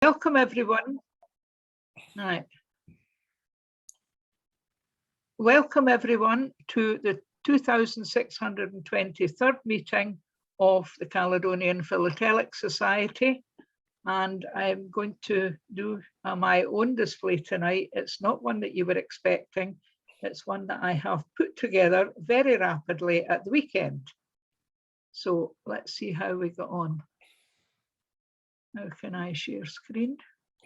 welcome everyone. Right. Welcome everyone to the 2623rd meeting of the Caledonian Philatelic Society. And I'm going to do my own display tonight. It's not one that you were expecting. It's one that I have put together very rapidly at the weekend. So let's see how we got on. How can I share screen?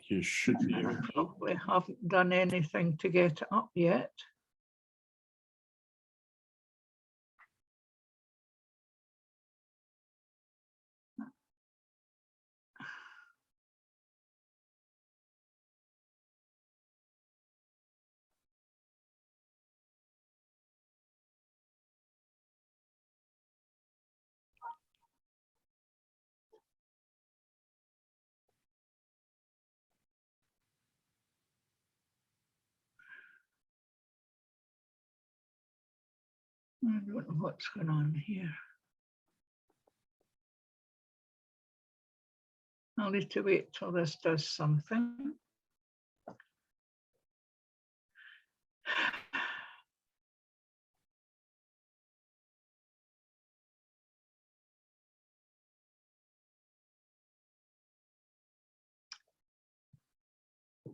You should be able I to. probably haven't done anything to get it up yet. I don't know what's going on here. I'll need to wait till this does something.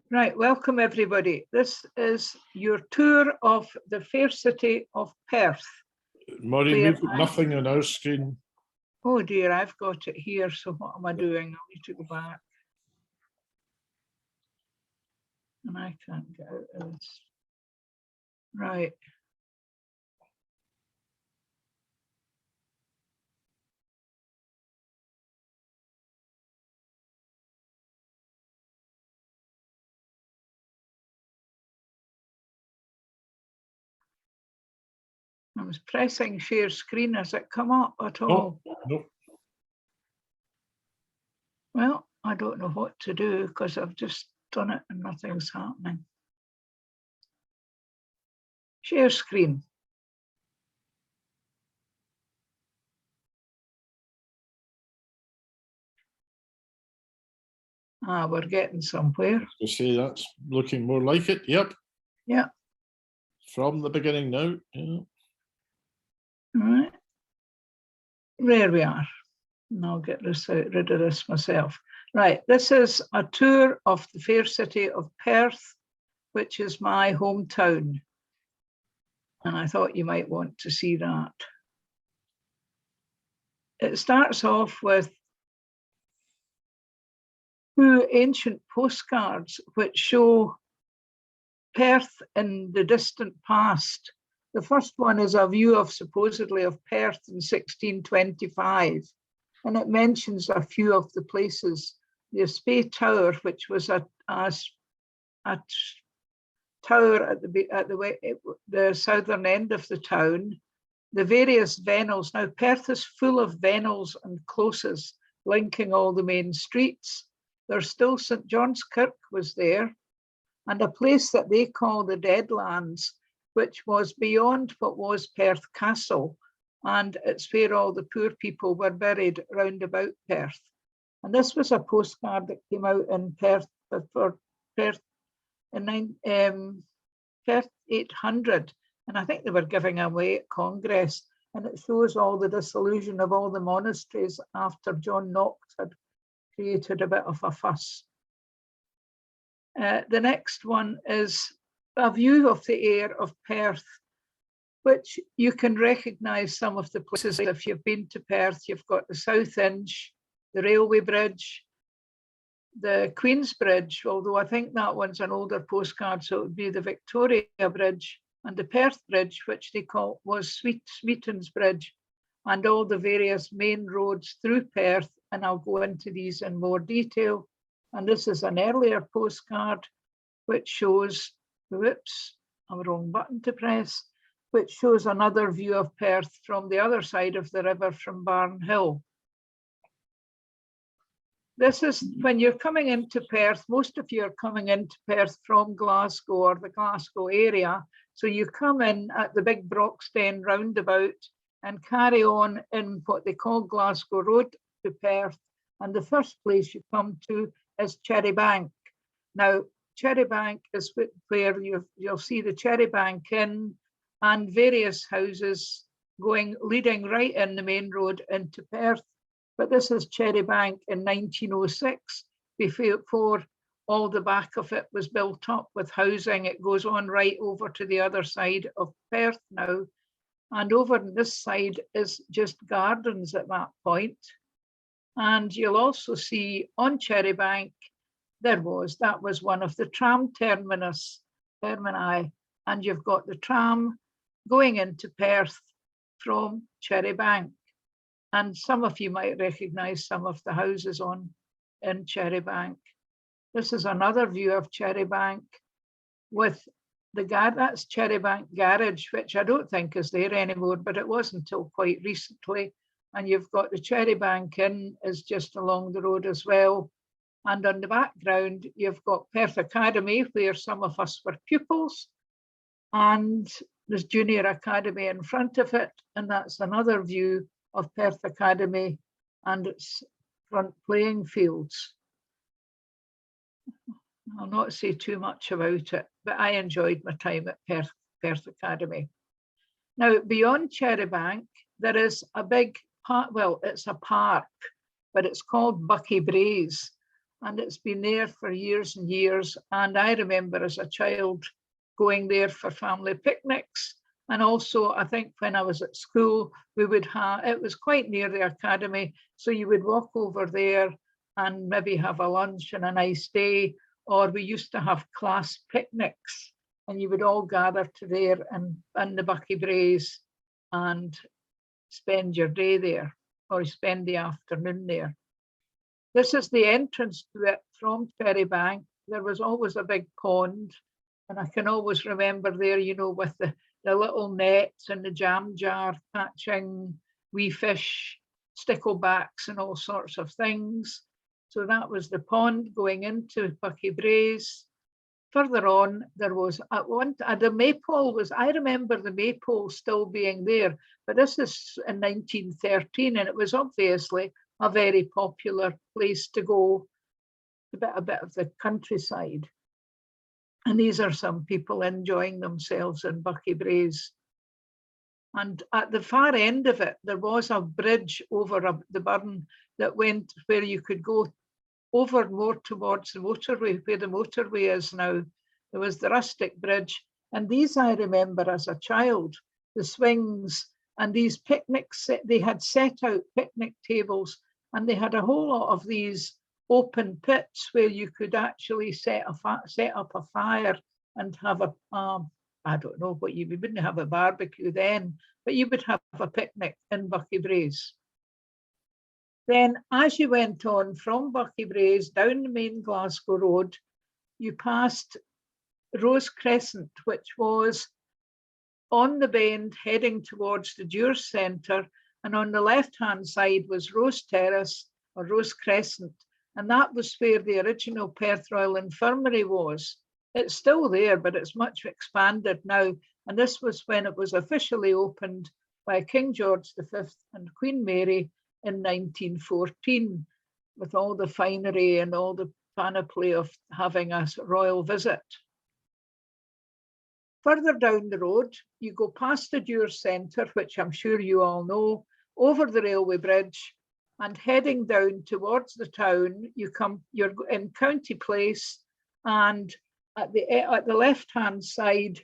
Right, welcome everybody. This is your tour of the fair city of Perth. Maureen, we've got nothing on our screen. Oh dear, I've got it here, so what am I doing? I need to go back. And I can't get out of this. Right. I was pressing share screen. Has it come up at all? No. Well, I don't know what to do because I've just done it and nothing's happening. Share screen. Ah, we're getting somewhere. To say that's looking more like it. Yep. Yeah. From the beginning now. Yeah. All right. There we are. And I'll get this out, rid of this myself. Right, this is a tour of the fair city of Perth, which is my hometown. And I thought you might want to see that. It starts off with two ancient postcards which show Perth in the distant past. The first one is a view of supposedly of Perth in 1625. And it mentions a few of the places. The Spey Tower, which was a tower at the southern end of the town. The various vennels. Now, Perth is full of vennels and closes linking all the main streets. There's still St. John's Kirk was there, and a place that they call the Deadlands, which was beyond what was Perth Castle. And it's where all the poor people were buried round about Perth. And this was a postcard that came out in Perth for Perth in Perth 800. And I think they were giving away at Congress. And it shows all the dissolution of all the monasteries after John Nopt had created a bit of a fuss. The next one is a view of the air of Perth, which you can recognise some of the places. If you've been to Perth, you've got the South Inch, the railway bridge, the Queen's Bridge, although I think that one's an older postcard, so it would be the Victoria Bridge, and the Perth Bridge, which they call was Smeaton's Bridge, and all the various main roads through Perth, and I'll go into these in more detail. And this is an earlier postcard which shows, whoops, a wrong button to press, which shows another view of Perth from the other side of the river from Barn Hill. This is when you're coming into Perth, most of you are coming into Perth from Glasgow or the Glasgow area. So you come in at the big Broxden roundabout and carry on in what they call Glasgow Road to Perth. And the first place you come to is Cherrybank. Now, Cherrybank is where you'll see the Cherrybank Inn and various houses leading right in the main road into Perth. But this is Cherrybank in 1906, before all the back of it was built up with housing. It goes on right over to the other side of Perth now. And over on this side is just gardens at that point. And you'll also see on Cherrybank, that was one of the tram termini, and you've got the tram going into Perth from Cherrybank. And some of you might recognise some of the houses in Cherrybank. This is another view of Cherrybank with that's Cherrybank Garage, which I don't think is there anymore, but it was until quite recently. And you've got the Cherrybank Inn is just along the road as well. And on the background, you've got Perth Academy, where some of us were pupils. And there's Junior Academy in front of it. And that's another view of Perth Academy and its front playing fields. I'll not say too much about it, but I enjoyed my time at Perth Academy. Now, beyond Cherrybank, there is a big park. Well, it's a park, but it's called Buckie Braes, and it's been there for years and years. And I remember as a child going there for family picnics. And also, I think when I was at school, it was quite near the academy. So you would walk over there and maybe have a lunch and a nice day. Or we used to have class picnics, and you would all gather to there and the Buckie Braes and spend your day there, or spend the afternoon there. This is the entrance to it from Cherrybank. There was always a big pond, and I can always remember there, with the little nets and the jam jar catching wee fish, sticklebacks and all sorts of things. So that was the pond going into Buckie Braes. Further on, there was the maypole I remember the maypole still being there, but this is in 1913, and it was obviously a very popular place to go, a bit of the countryside. And these are some people enjoying themselves in Buckie Braes. And at the far end of it, there was a bridge over the burn that went where you could go over more towards the motorway, where the motorway is now. There was the rustic bridge. And these I remember as a child, the swings and these picnics. They had set out picnic tables, and they had a whole lot of these open pits where you could actually set up a fire and have I don't know what we wouldn't have a barbecue then, but you would have a picnic in Buckie Braes. Then as you went on from Buckie Braes down the main Glasgow road, you passed Rose Crescent, which was on the bend heading towards the Dewars Centre, and on the left-hand side was Rose Terrace or Rose Crescent, and that was where the original Perth Royal Infirmary was. It's still there, but it's much expanded now, and this was when it was officially opened by King George V and Queen Mary in 1914, with all the finery and all the panoply of having a royal visit. Further down the road, you go past the Dewars Centre, which I'm sure you all know, over the railway bridge, and heading down towards the town, you're in County Place, and at the left-hand side,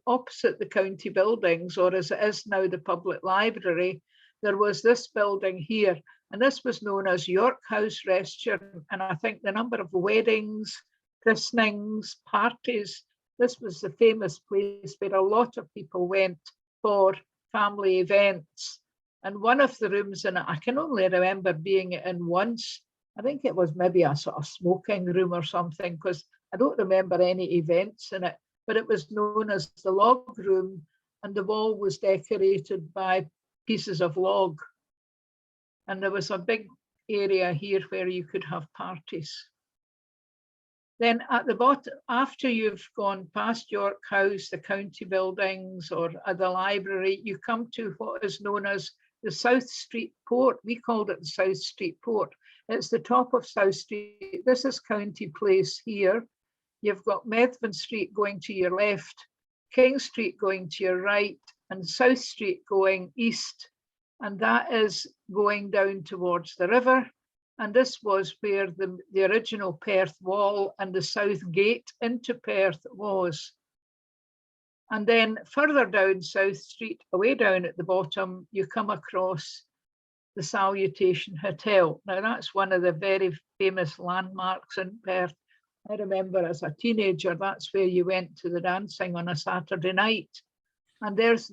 opposite the county buildings, or as it is now the public library, there was this building here, and this was known as York House Restaurant. And I think the number of weddings, christenings, parties, this was the famous place where a lot of people went for family events. And one of the rooms in it, I can only remember being in once. I think it was maybe a sort of smoking room or something, because I don't remember any events in it, but it was known as the log room, and the wall was decorated by pieces of log. And there was a big area here where you could have parties. Then at the bottom, after you've gone past York House, the county buildings, or the library, you come to what is known as the South Street Port. We called it the South Street Port, It's the top of South Street. This is County Place here. You've got Methven Street going to your left, King Street going to your right, and South Street going east. And that is going down towards the river. And this was where the original Perth Wall and the South Gate into Perth was. And then further down South Street, away down at the bottom, you come across the Salutation Hotel. Now that's one of the very famous landmarks in Perth. I remember as a teenager, that's where you went to the dancing on a Saturday night. And there's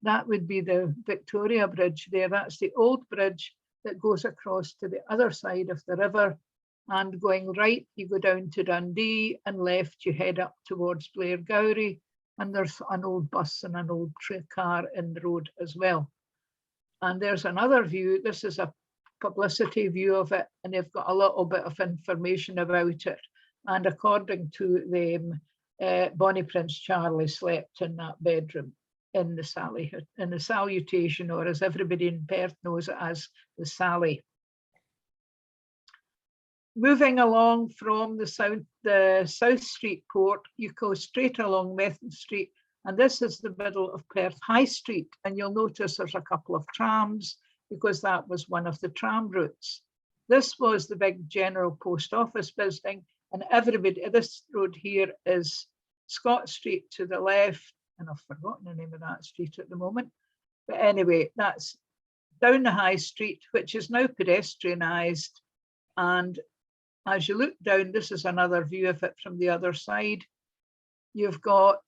that would be the Victoria Bridge there. That's the old bridge that goes across to the other side of the river. And going right, you go down to Dundee, and left, you head up towards Blairgowrie. And there's an old bus and an old car in the road as well. And there's another view. This is a publicity view of it, and they've got a little bit of information about it. And according to them, Bonnie Prince Charlie slept in that bedroom in the Salutation, or as everybody in Perth knows it as the Sally. Moving along from the South Street port, you go straight along Methven Street, and this is the middle of Perth High Street. And you'll notice there's a couple of trams, because that was one of the tram routes. This was the big General Post Office building, and everybody, this road here is Scott Street to the left, and I've forgotten the name of that street at the moment. But anyway, that's down the High Street, which is now pedestrianised. And as you look down, this is another view of it from the other side. You've got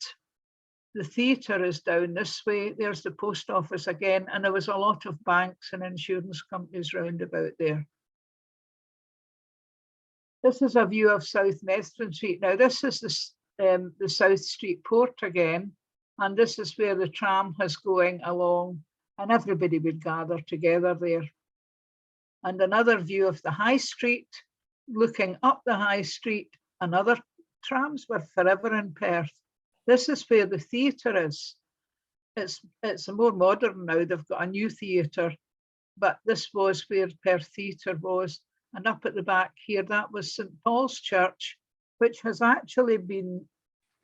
the theatre is down this way. There's the post office again, and there was a lot of banks and insurance companies round about there. This is a view of South Methven Street. Now, this is the South Street port again, and this is where the tram is going along, and everybody would gather together there. And another view of the High Street, looking up the High Street, and other trams were forever in Perth. This is where the theatre is. It's more modern now. They've got a new theatre, but this was where Perth Theatre was. And up at the back here, that was St Paul's Church, which has actually been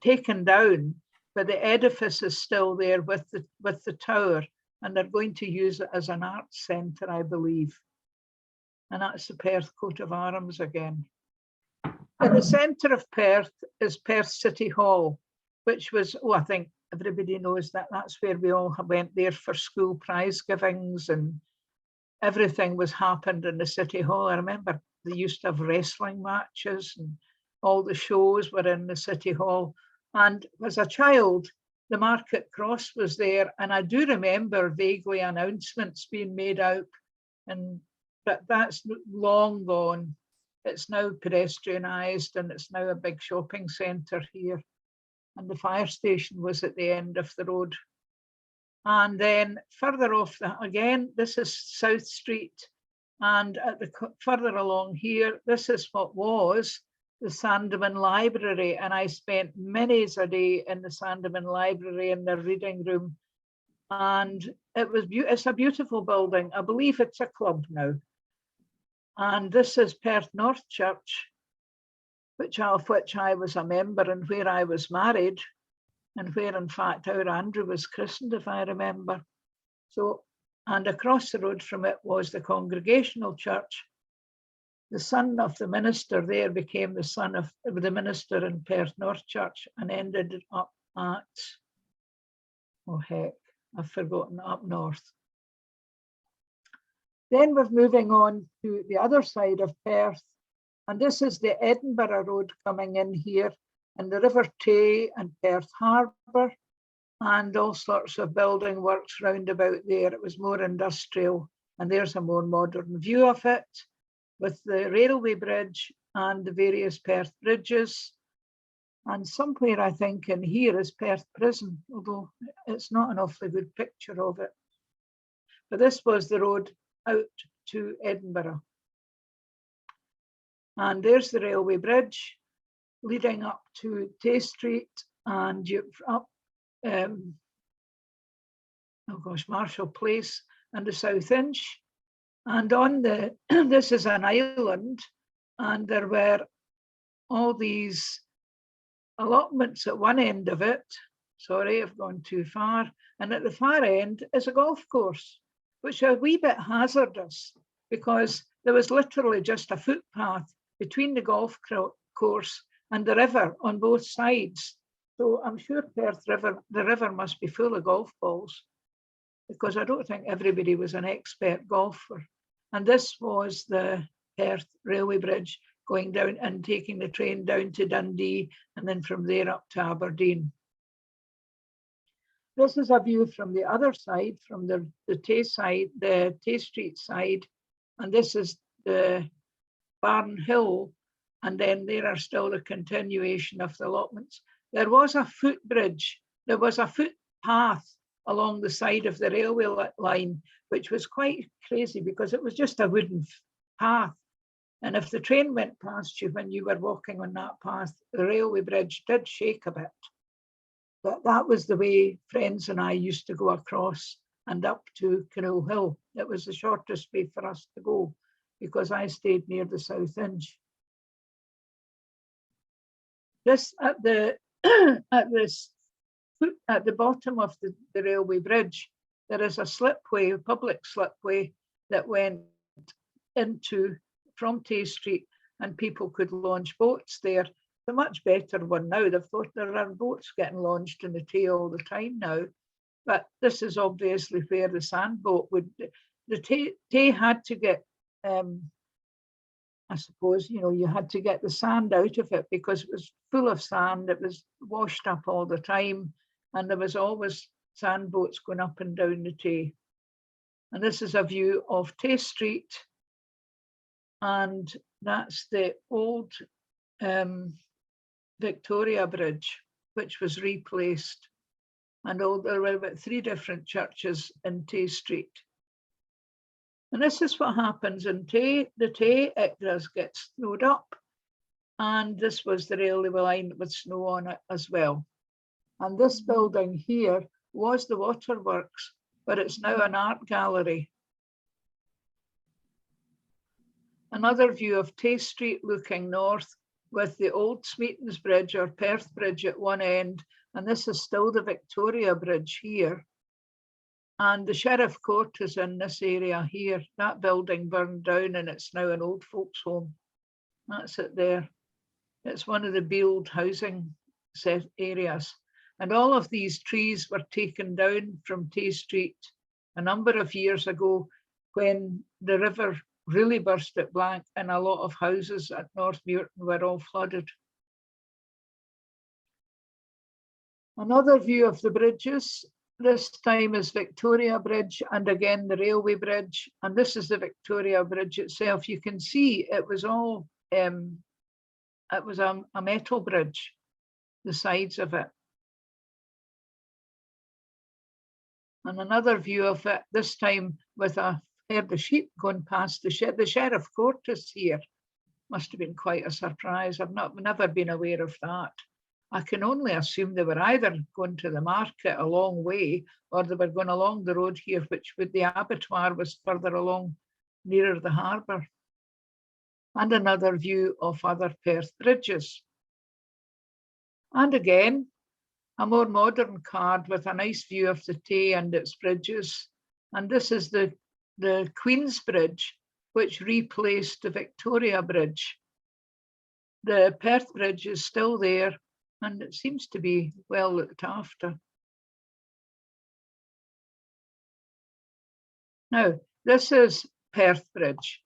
taken down, but the edifice is still there with the tower, and they're going to use it as an arts centre, I believe. And that's the Perth coat of arms again. In the centre of Perth is Perth City Hall, which was, I think everybody knows that that's where we all went there for school prize givings, and everything was happened in the City Hall. I remember they used to have wrestling matches, and all the shows were in the City Hall. And as a child, the Market Cross was there, and I do remember vaguely announcements being made out, but that's long gone. It's now pedestrianised, and it's now a big shopping centre here. And the fire station was at the end of the road. And then further off, again, this is South Street. And further along here, this is what was the Sandeman Library. And I spent many a day in the Sandeman Library in their reading room. And it's a beautiful building. I believe it's a club now. And this is Perth North Church, of which I was a member, and where I was married, and where in fact our Andrew was christened, if I remember. So, and across the road from it was the Congregational Church. The son of the minister there became the son of the minister in Perth North Church, and ended up at, oh heck, I've forgotten, up north. Then we're moving on to the other side of Perth, and this is the Edinburgh Road coming in here, and the River Tay and Perth Harbour, and all sorts of building works round about there. It was more industrial, and there's a more modern view of it, with the railway bridge and the various Perth bridges. And somewhere, I think, in here is Perth Prison, although it's not an awfully good picture of it. But this was the road out to Edinburgh. And there's the railway bridge leading up to Tay Street, and you're up, Marshall Place and the South Inch. And on the, this is an island, and there were all these allotments at one end of it. Sorry, I've gone too far. And at the far end is a golf course, which is a wee bit hazardous because there was literally just a footpath between the golf course and the river on both sides. So I'm sure Perth River, the river must be full of golf balls, because I don't think everybody was an expert golfer. And this was the Perth Railway Bridge going down and taking the train down to Dundee and then from there up to Aberdeen. This is a view from the other side, from the Tay side, the Tay Street side, and this is the Barn Hill, and then there are still the continuation of the allotments. There was a footbridge, there was a footpath along the side of the railway line, which was quite crazy because it was just a wooden path. And if the train went past you when you were walking on that path, the railway bridge did shake a bit. But that was the way friends and I used to go across and up to Canole Hill. It was the shortest way for us to go because I stayed near the South Inch. This at the at the bottom of the railway bridge, there is a slipway, a public slipway that went into from Tay Street, and people could launch boats there. It's a much better one now. They've thought there are boats getting launched in the Tay all the time now, but this is obviously where the sand boat would. The Tay had to get, I suppose, you know, you had to get the sand out of it because it was full of sand. It was washed up all the time, and there was always sand boats going up and down the Tay. And this is a view of Tay Street, and that's the old Victoria Bridge, which was replaced. And there were about 3 different churches in Tay Street. And this is what happens in Tay. The Tay, it does get snowed up. And this was the railway line with snow on it as well. And this building here was the waterworks, but it's now an art gallery. Another view of Tay Street looking north with the old Smeaton's Bridge or Perth Bridge at one end. And this is still the Victoria Bridge here. And the Sheriff Court is in this area here. That building burned down and it's now an old folks home. That's it there. It's one of the Beeld housing set areas. And all of these trees were taken down from Tay Street a number of years ago when the river really burst at blank and a lot of houses at North Muirton were all flooded. Another view of the bridges. This time is Victoria Bridge and again the railway bridge. And this is the Victoria Bridge itself. You can see it was all, it was a metal bridge, the sides of it. And another view of it, this time with a herd of sheep going past the Sheriff Court is here. Must have been quite a surprise. I've never been aware of that. I can only assume they were either going to the market a long way or they were going along the road here, which with the abattoir was further along nearer the harbour. And another view of other Perth bridges. And again, a more modern card with a nice view of the Tay and its bridges. And this is the Queen's Bridge, which replaced the Victoria Bridge. The Perth Bridge is still there and it seems to be well looked after. Now, this is Perth Bridge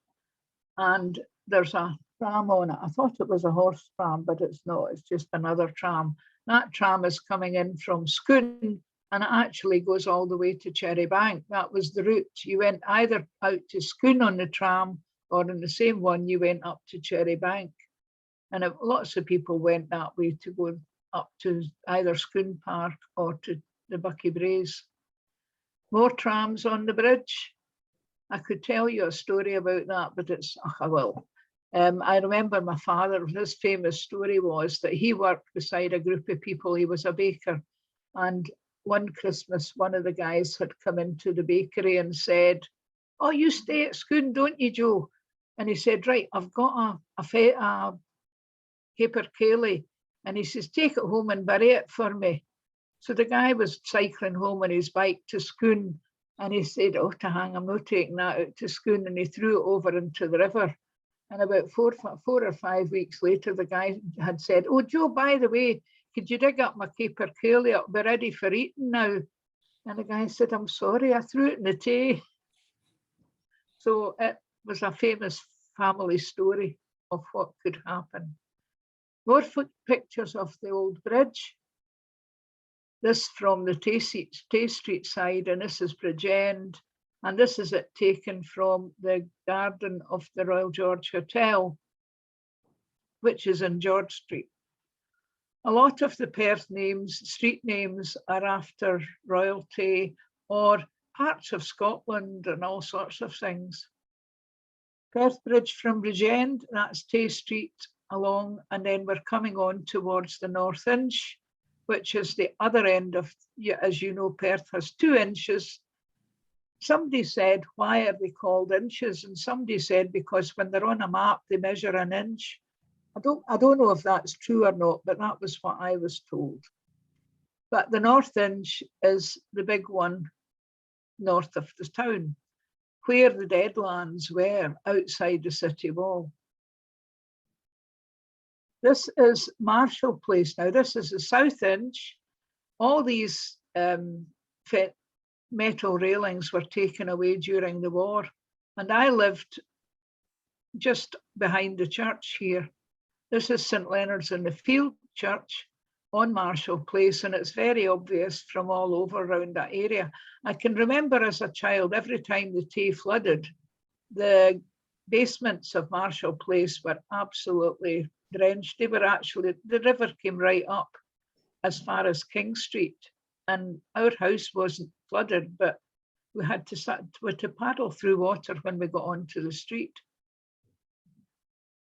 and there's a tram on it. I thought it was a horse tram, but it's not, it's just another tram. That tram is coming in from Scone and it actually goes all the way to Cherrybank. That was the route. You went either out to Scone on the tram or in the same one you went up to Cherrybank. And lots of people went that way to go up to either Scone Park or to the Bucky Braes. More trams on the bridge. I could tell you a story about that, but it's, I will. I remember my father, his famous story was that he worked beside a group of people. He was a baker. And one Christmas, one of the guys had come into the bakery and said, "Oh, you stay at Scone, don't you, Joe?" And he said, "Right, I've got a capercaillie." And he says, "Take it home and bury it for me." So the guy was cycling home on his bike to Scone, and he said, "Oh, to hang, I'm not taking that out to Scone." And he threw it over into the river. And about 4 or 5 weeks later, the guy had said, "Oh, Joe, by the way, could you dig up my capercaillie? It'll be ready for eating now." And the guy said, "I'm sorry, I threw it in the Tay." So it was a famous family story of what could happen. More pictures of the old bridge. This from the Tay Street side, and this is Bridge End. And this is it taken from the garden of the Royal George Hotel, which is in George Street. A lot of the Perth names, street names, are after royalty or parts of Scotland and all sorts of things. Perth Bridge from Bridge End, that's Tay Street along, and then we're coming on towards the North Inch, which is the other end of, as you know, Perth has 2 inches. Somebody said, why are they called inches? And somebody said, because when they're on a map, they measure an inch. I don't know if that's true or not, but that was what I was told. But the North Inch is the big one north of the town, where the Deadlands were outside the city wall. This is Marshall Place. Now, this is the South Inch. All these metal railings were taken away during the war. And I lived just behind the church here. This is St. Leonard's in the Field Church on Marshall Place, and it's very obvious from all over around that area. I can remember as a child, every time the Tay flooded, the basements of Marshall Place were absolutely drenched. They were actually, the river came right up as far as King Street, and our house wasn't flooded, but we had to paddle through water when we got onto the street.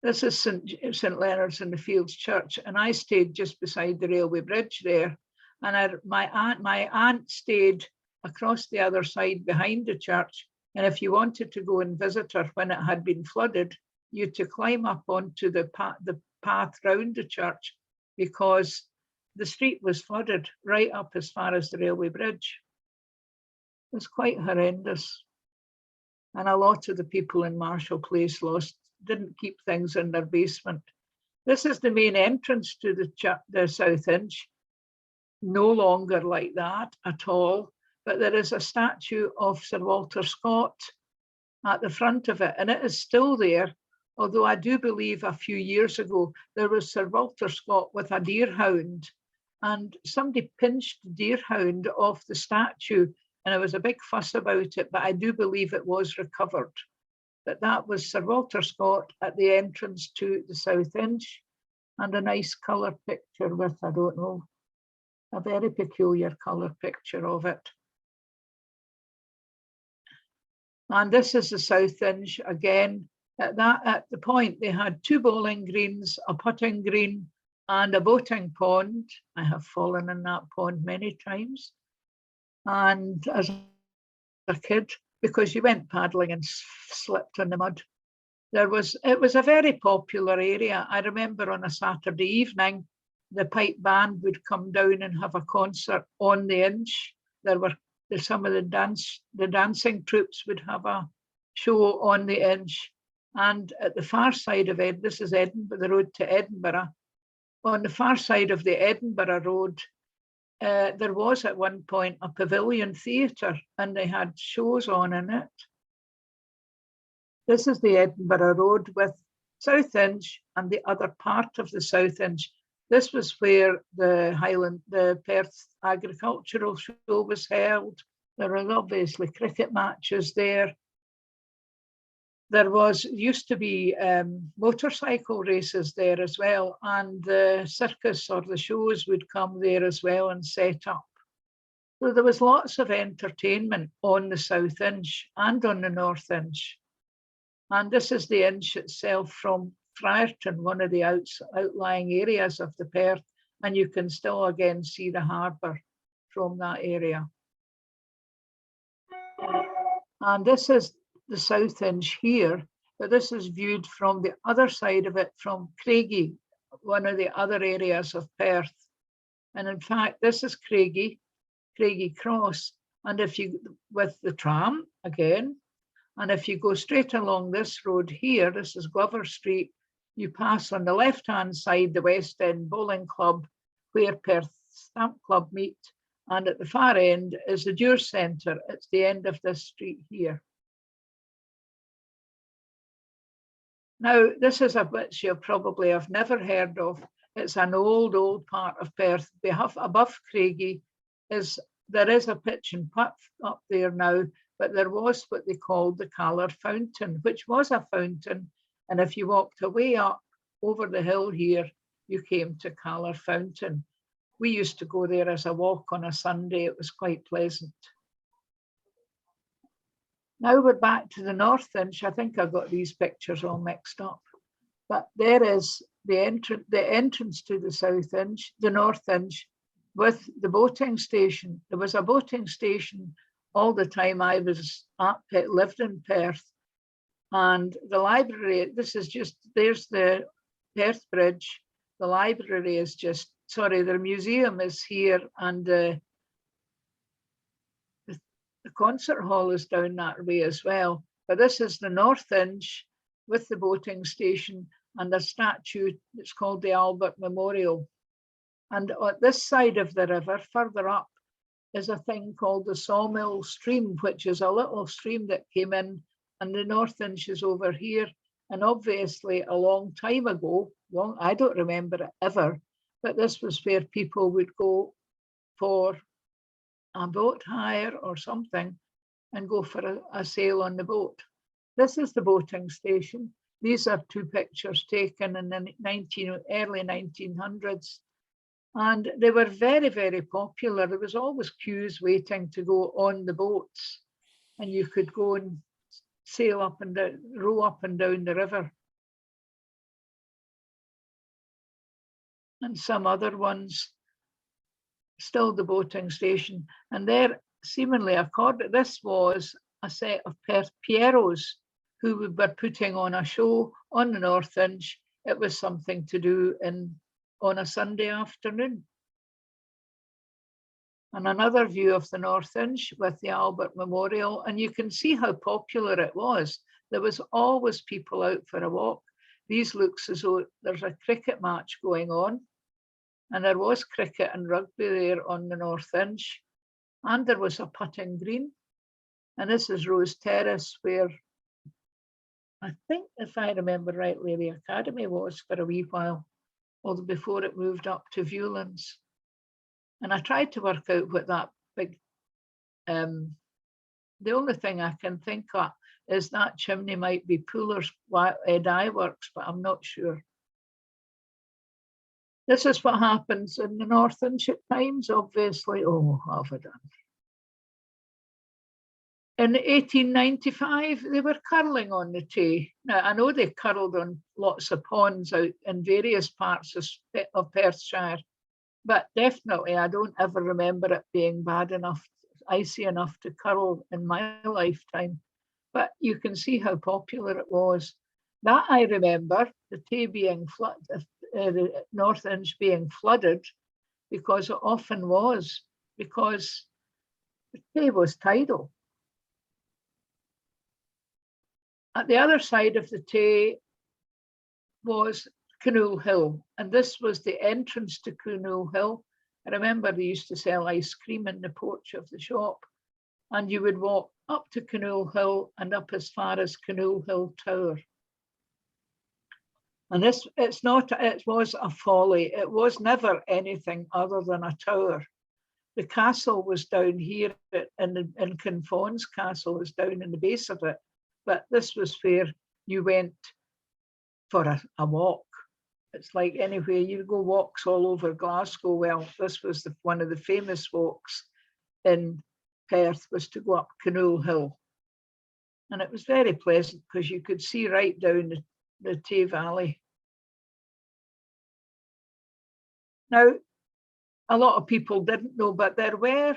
This is St. Leonard's in the Fields Church, and I stayed just beside the railway bridge there. And my aunt stayed across the other side behind the church. And if you wanted to go and visit her when it had been flooded, you had to climb up onto the path round the church, because the street was flooded right up as far as the railway bridge. It was quite horrendous. And a lot of the people in Marshall Place didn't keep things in their basement. This is the main entrance to the South Inch. No longer like that at all, but there is a statue of Sir Walter Scott at the front of it, and it is still there, although I do believe a few years ago there was Sir Walter Scott with a deerhound, and somebody pinched the deerhound off the statue, and there was a big fuss about it, but I do believe it was recovered. But that was Sir Walter Scott at the entrance to the South Inch, and a nice colour picture with, I don't know, a very peculiar colour picture of it. And this is the South Inch again. At the point, they had 2 bowling greens, a putting green, and a boating pond. I have fallen in that pond many times. And as a kid, because you went paddling and slipped in the mud. It was a very popular area. I remember on a Saturday evening, the pipe band would come down and have a concert on the Inch. Some of the dancing troops would have a show on the Inch. And at the far side of this is Edinburgh, the road to Edinburgh. On the far side of the Edinburgh Road, there was at one point a pavilion theatre, and they had shows on in it. This is the Edinburgh Road with South Inch and the other part of the South Inch. This was where the Perth Agricultural Show was held. There were obviously cricket matches there. There used to be motorcycle races there as well, and the circus or the shows would come there as well and set up. So there was lots of entertainment on the South Inch and on the North Inch. And this is the Inch itself from Friarton, one of the outlying areas of the Perth, and you can still again see the harbour from that area. And this is the South Inch here, but this is viewed from the other side of it, from Craigie, one of the other areas of Perth. And in fact, this is Craigie Cross. And if you, with the tram again, and if you go straight along this road here, this is Glover Street, you pass on the left-hand side the West End Bowling Club, where Perth Stamp Club meet. And at the far end is the Dewar Centre. It's the end of this street here. Now, this is a bit you probably have never heard of. It's an old part of Perth. Above Craigie there is a pitch and putt up there now, but there was what they called the Callar Fountain, which was a fountain. And if you walked away up over the hill here, you came to Callar Fountain. We used to go there as a walk on a Sunday. It was quite pleasant. Now we're back to the North Inch. I think I got these pictures all mixed up. But there is the entrance to the South Inch, the North Inch, with the boating station. There was a boating station all the time I was lived in Perth. And the library, there's the Perth Bridge. The library is the museum is here, and the concert hall is down that way as well. But this is the North Inch with the boating station and a statue. It's called the Albert Memorial. And on this side of the river, further up, is a thing called the Sawmill Stream, which is a little stream that came in, and the North Inch is over here. And obviously a long time ago, I don't remember it ever, but this was where people would go for a boat hire or something and go for a sail on the boat. This is the boating station. These are two pictures taken in the early 1900s. And they were very, very popular. There was always queues waiting to go on the boats. And you could go and sail up and down, row up and down the river. And some other ones, still the boating station. And there, seemingly according, this was a set of Pierrots who were putting on a show on the North Inch. It was something to do on a Sunday afternoon. And another view of the North Inch with the Albert Memorial, and you can see how popular it was. There was always people out for a walk. These looks as though there's a cricket match going on, and there was cricket and rugby there on the North Inch, and there was a putting green. And this is Rose Terrace, where I think, if I remember rightly, the academy was for a wee while, although before it moved up to Viewlands. And I tried to work out what that big, the only thing I can think of is that chimney might be Puller's dye works, but I'm not sure. This is what happens in the North Inch at times, obviously. Oh, what have I done? In 1895, they were curling on the Tay. Now, I know they curled on lots of ponds out in various parts of Perthshire, but definitely I don't ever remember it being bad enough, icy enough to curl in my lifetime. But you can see how popular it was. That I remember, the Tay being flooded, the North Inch being flooded, because it often was, because the Tay was tidal. At the other side of the Tay was Canoe Hill, and this was the entrance to Canoe Hill. I remember they used to sell ice cream in the porch of the shop, and you would walk up to Canoe Hill and up as far as Canoe Hill Tower. And this, it was a folly. It was never anything other than a tower. The castle was down here, and Kinfon's castle is down in the base of it. But this was where you went for a walk. It's like anywhere you go, walks all over Glasgow. Well, this was one of the famous walks in Perth, was to go up Canoe Hill. And it was very pleasant because you could see right down the Tay Valley. Now, a lot of people didn't know, but there were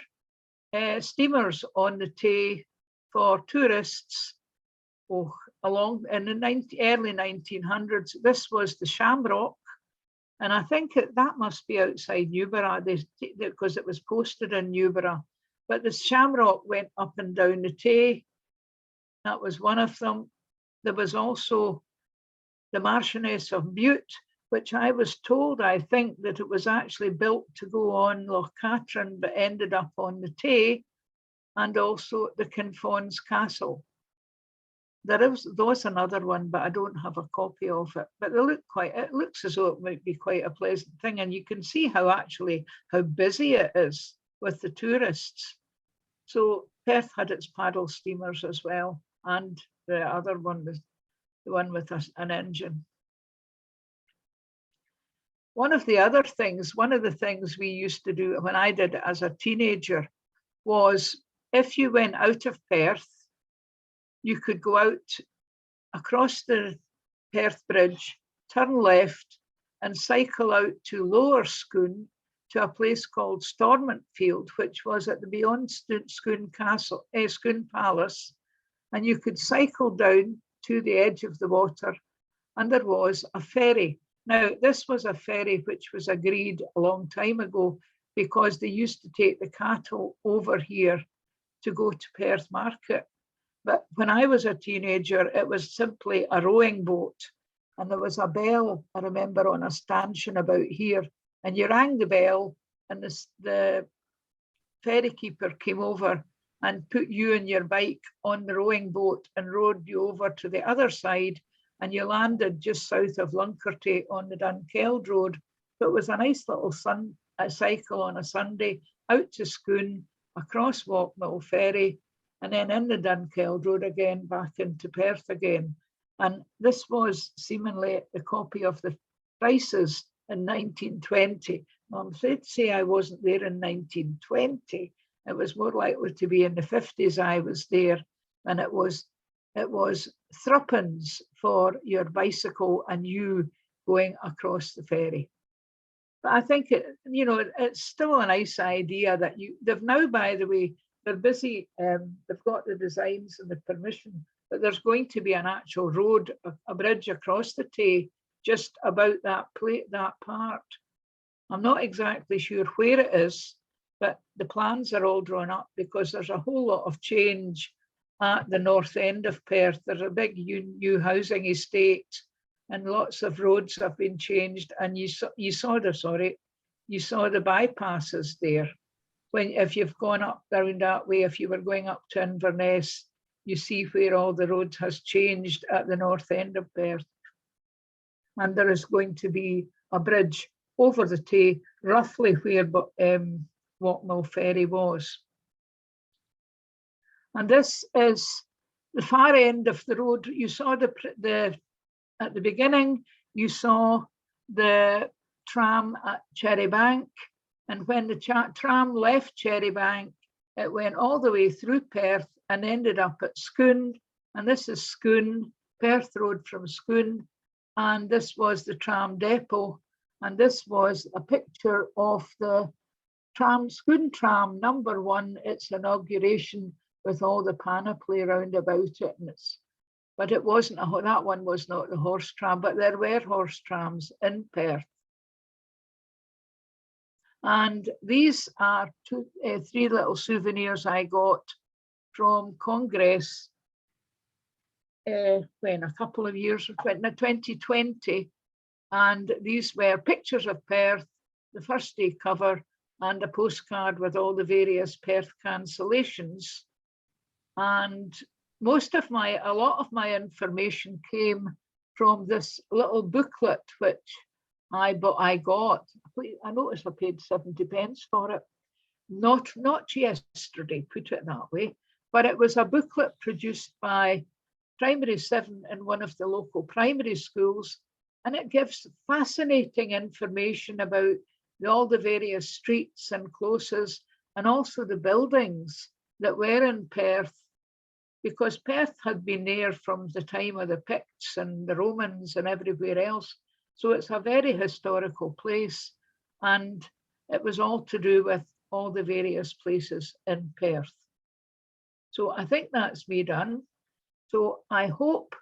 steamers on the Tay for tourists. along in the early 1900s. This was the Shamrock, and I think that must be outside Newborough, because it was posted in Newborough. But the Shamrock went up and down the Tay. That was one of them. There was also the Marchioness of Bute, which I was told, I think, that it was actually built to go on Loch Katrine, but ended up on the Tay, and also the Kinfauns Castle. There was another one, but I don't have a copy of it. But it looks as though it might be quite a pleasant thing. And you can see how busy it is with the tourists. So Perth had its paddle steamers as well. And the other one was the one with an engine. One of the things we used to do when I did it as a teenager was, if you went out of Perth, you could go out across the Perth Bridge, turn left, and cycle out to Lower Scone to a place called Stormontfield, which was at the beyond Scone Castle, Scone Palace, and you could cycle down to the edge of the water, and there was a ferry. Now, this was a ferry which was agreed a long time ago, because they used to take the cattle over here to go to Perth Market. But when I was a teenager, it was simply a rowing boat. And there was a bell, I remember, on a stanchion about here. And you rang the bell, and the ferry keeper came over and put you and your bike on the rowing boat and rowed you over to the other side. And you landed just south of Lunkerty on the Dunkeld Road. So it was a nice little cycle on a Sunday out to Scone, across Walkmill Ferry, and then in the Dunkeld Road again, back into Perth again. And this was seemingly a copy of the prices in 1920. I'm afraid to say I wasn't there in 1920. It was more likely to be in the 50s I was there, and it was threepence for your bicycle and you going across the ferry. But I think it's still a nice idea that they've now, by the way, they're busy, they've got the designs and the permission, but there's going to be an actual road, a bridge across the Tay, just about that part. I'm not exactly sure where it is, but the plans are all drawn up, because there's a whole lot of change at the north end of Perth. There's a big new housing estate, and lots of roads have been changed. And you saw the bypasses there. If you've gone up down that way, if you were going up to Inverness, you see where all the roads has changed at the north end of Perth. And there is going to be a bridge over the Tay, roughly where Walkmill Ferry was. And this is the far end of the road. You saw at the beginning, you saw the tram at Cherrybank. And when the tram left Cherrybank, it went all the way through Perth and ended up at Scone. And this is Scone, Perth Road from Scone. And this was the tram depot. And this was a picture of the Scone tram number 1, its inauguration, with all the panoply round about it. But it wasn't, that one was not the horse tram, but there were horse trams in Perth. And these are three little souvenirs I got from Congress a couple of years, 2020. And these were pictures of Perth, the first day cover, and a postcard with all the various Perth cancellations. And a lot of my information came from this little booklet, which I got. I noticed I paid 70 pence for it. Not yesterday, put it that way, but it was a booklet produced by Primary 7 in one of the local primary schools, and it gives fascinating information about all the various streets and closes, and also the buildings that were in Perth, because Perth had been there from the time of the Picts and the Romans and everywhere else. So it's a very historical place, and it was all to do with all the various places in Perth. So I think that's me done. So I hope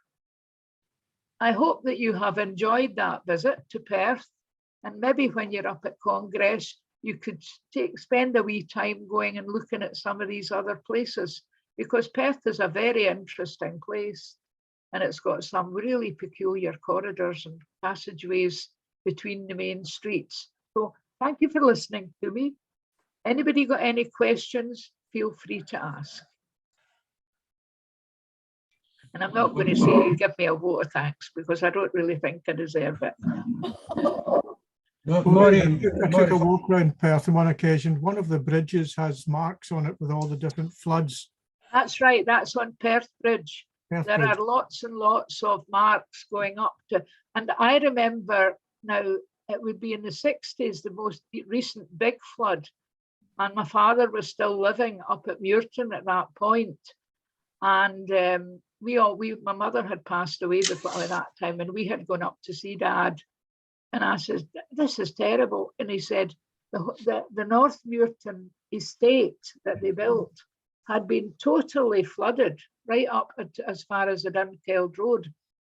that you have enjoyed that visit to Perth, and maybe when you're up at Congress, you could spend a wee time going and looking at some of these other places, because Perth is a very interesting place, and it's got some really peculiar corridors and passageways between the main streets. So thank you for listening to me. Anybody got any questions? Feel free to ask. And I'm not going to say give me a vote of thanks, because I don't really think I deserve it. Maureen, I took a walk around Perth on one occasion. One of the bridges has marks on it with all the different floods. That's right, that's on Perth Bridge. Perth There Bridge. are lots and lots of marks going up to, and I remember now, it would be in the 60s, the most recent big flood. And my father was still living up at Muirton at that point. And my mother had passed away before at that time, and we had gone up to see Dad. And I said, this is terrible. And he said, the North Muirton estate that they built had been totally flooded right up as far as the Dunkeld Road.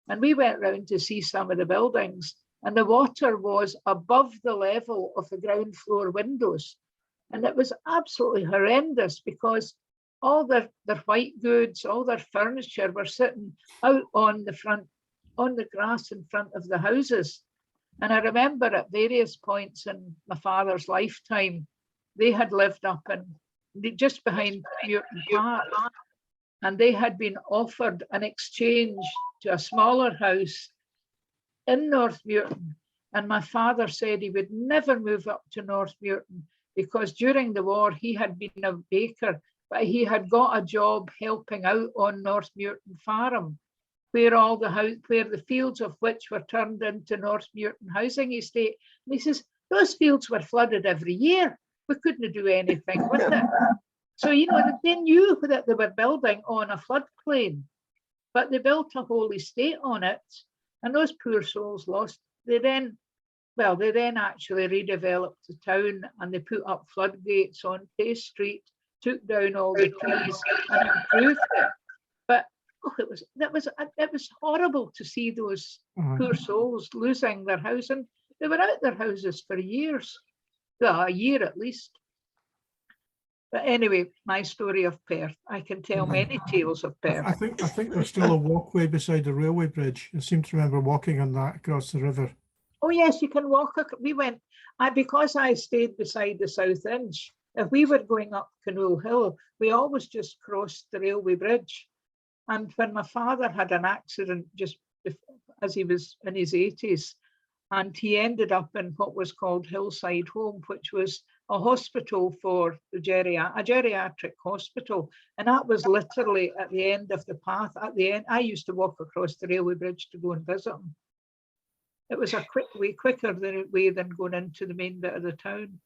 And we went round to see some of the buildings, and the water was above the level of the ground floor windows. And it was absolutely horrendous, because all their white goods, all their furniture were sitting out on the grass in front of the houses. And I remember at various points in my father's lifetime, they had lived up just behind Muirton Park, and they had been offered an exchange to a smaller house in North Muirton. And my father said he would never move up to North Muirton, because during the war he had been a baker, but he had got a job helping out on North Muirton Farm, where the fields of which were turned into North Muirton Housing Estate. And he says, those fields were flooded every year. We couldn't do anything with it. So, they knew that they were building on a floodplain, but they built a whole estate on it. And those poor souls lost. They then actually redeveloped the town, and they put up floodgates on Tay Street, took down all the trees and improved it. But it was horrible to see those poor souls losing their house, and they were out their houses for years, well, a year at least. But anyway, my story of Perth. I can tell many tales of Perth. I think there's still a walkway beside the railway bridge. I seem to remember walking on that across the river. Oh yes, you can walk. We went, because I stayed beside the South Inch, if we were going up Canoe Hill, we always just crossed the railway bridge. And when my father had an accident just as he was in his 80s, and he ended up in what was called Hillside Home, which was a hospital for a geriatric hospital. And that was literally at the end of the path. At the end, I used to walk across the railway bridge to go and visit him. It was a quicker way than going into the main bit of the town.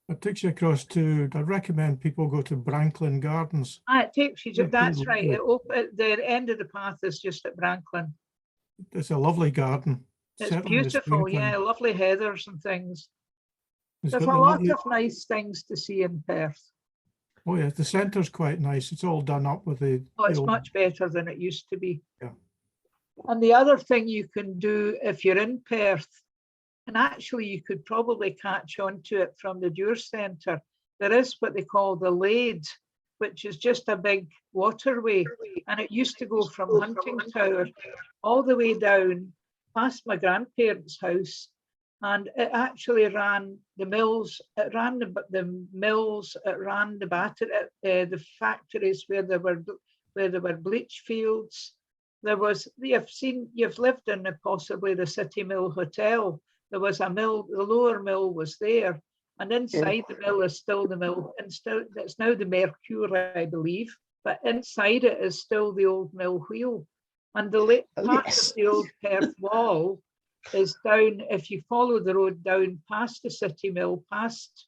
It takes you across to, I recommend people go to Branklin Gardens. It takes you, that's right. The end of the path is just at Branklin. It's a lovely garden. It's beautiful, yeah, lovely heathers and things. There's a lot of nice things to see in Perth. Oh yeah, the centre's quite nice. It's all done up with the... Oh, it's much better than it used to be. Yeah. And the other thing you can do if you're in Perth, and actually you could probably catch on to it from the Dure Centre, there is what they call the Lade, which is just a big waterway. And it used to go from Hunting Tower all the way down past my grandparents' house. And it actually ran the mills, it ran the mills, it ran the the factories where there were bleach fields. There was, you've lived in possibly the City Mill Hotel. There was a mill, the lower mill was there, and inside the mill is still the mill, and still it's now the Mercure, I believe, but inside it is still the old mill wheel. And the part of the old Perth wall is down, if you follow the road down past the City Mill, past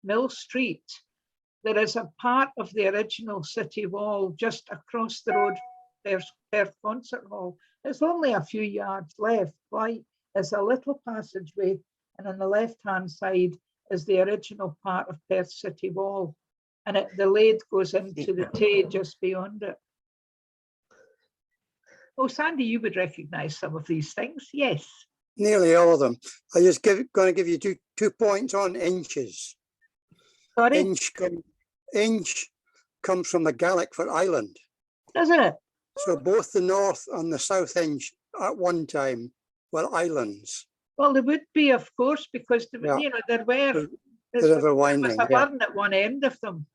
Mill Street, there is a part of the original city wall just across the road. There's Perth Concert Hall. It's only a few yards left. Why? It's a little passageway, and on the left-hand side is the original part of Perth City Wall. And the Lade goes into the Tay just beyond it. Oh, Sandy, you would recognise some of these things. Yes. Nearly all of them. I just going to give you 2 points on inches. Sorry, Inch comes from the Gaelic for island. doesn't it? So both the north and the south inch at one time were islands. Well, there would be, of course, because Yeah. you know there were. The river There winding. was a Yeah. burn at one end of them.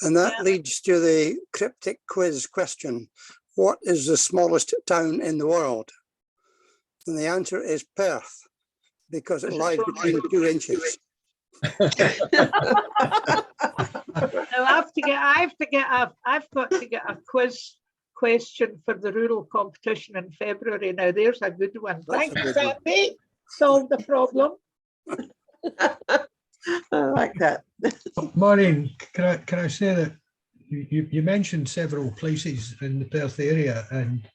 And that Yeah. leads to the cryptic quiz question. What is the smallest town in the world? And the answer is Perth, because it lies between 2 inches. Now I've got to get a quiz question for the rural competition in February. Now there's a good one. That's a Thanks, good one. Sandy. Solved the problem. I like that. Maureen, can I say that you mentioned several places in the Perth area, and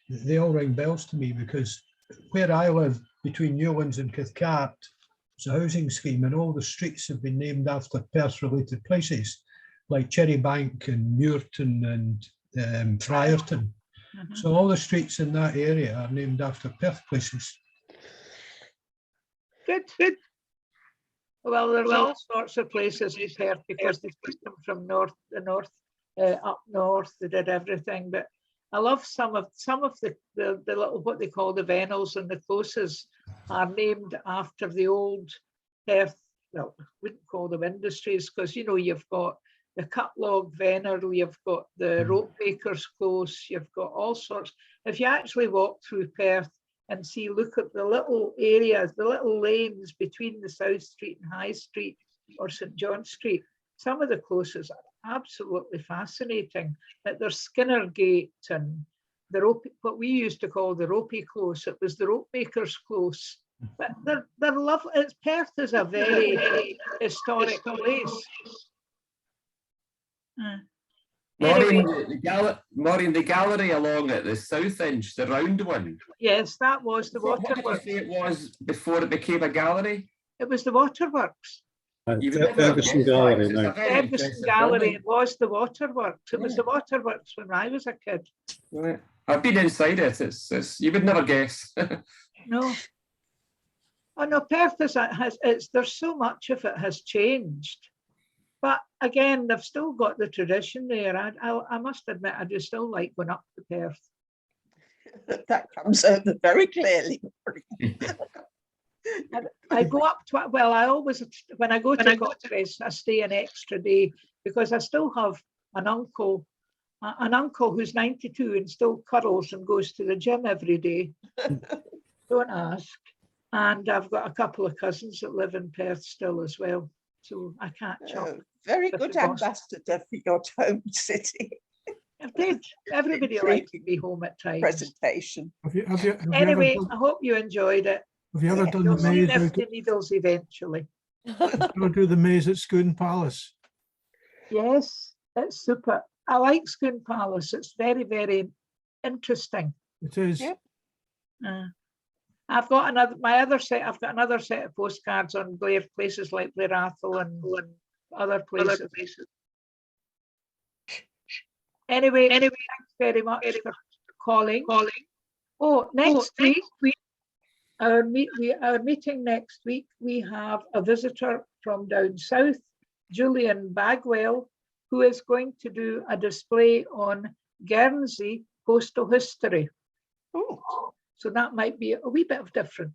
they all ring bells to me, because where I live between Newlands and Cathcart, it's a housing scheme, and all the streets have been named after Perth-related places, like Cherrybank and Muirton and Friarton. Mhm. So all the streets in that area are named after Perth places. Good. Well, there's all sorts of places in Perth because they took them from up north. They did everything, but I love some of the little what they call the vennels and the closes are named after the old Perth. Well, I wouldn't call them industries because you know you've got the cut log venner, you've got the rope maker's close, you've got all sorts. If you actually walk through Perth and look at the little areas, the little lanes between the South Street and High Street or St John Street, some of the closes are absolutely fascinating. Like there's Skinner Gate and the rope, what we used to call the ropey close. It was the rope maker's close. But they're lovely. Perth is a very historic place. Maureen, Anyway, Maureen, the gallery along at the south inch, the round one. yes, that was the What did you waterworks. say it was before it became a gallery? It was the waterworks. You would never have Ferguson guessed that. Gallery It's a now. very Ferguson impressive Gallery, building. it was the waterworks. It was Yeah. the waterworks when I was a kid. Right. I've been inside it. It's you would never guess. No. Oh no, Perth there's so much of it has changed. But again, they've still got the tradition there. I must admit, I do still like going up to Perth. That comes out very clearly. I go up to, well, I always, when I go to Cottrees, I stay an extra day because I still have an uncle who's 92 and still cuddles and goes to the gym every day. Don't ask. And I've got a couple of cousins that live in Perth still as well. So I catch up. Very With good the boss. ambassador for your home city I did. Everybody likes to be home at times. presentation. Have you ever Anyway, done- I hope you enjoyed it. have you ever done You'll the see maze? Nifty Needles eventually. Ever do the maze at Scone Palace? Yes, it's super. I like Scone Palace. It's very, very interesting. It is. Yep. I've got another set of postcards on places like Blair Athol and other places. Anyway, thanks very much for calling. Oh, next week, our meeting next week, we have a visitor from down south, Julian Bagwell, who is going to do a display on Guernsey postal history. Oh, So that might be a wee bit of different.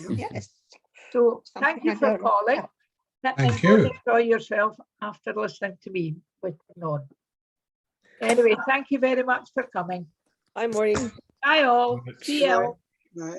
yes. So thank you Something I for don't calling. have. Thank go and you. enjoy yourself after listening to me with on. Anyway, thank you very much for coming. Hi, Maureen. Bye all. See you. Right.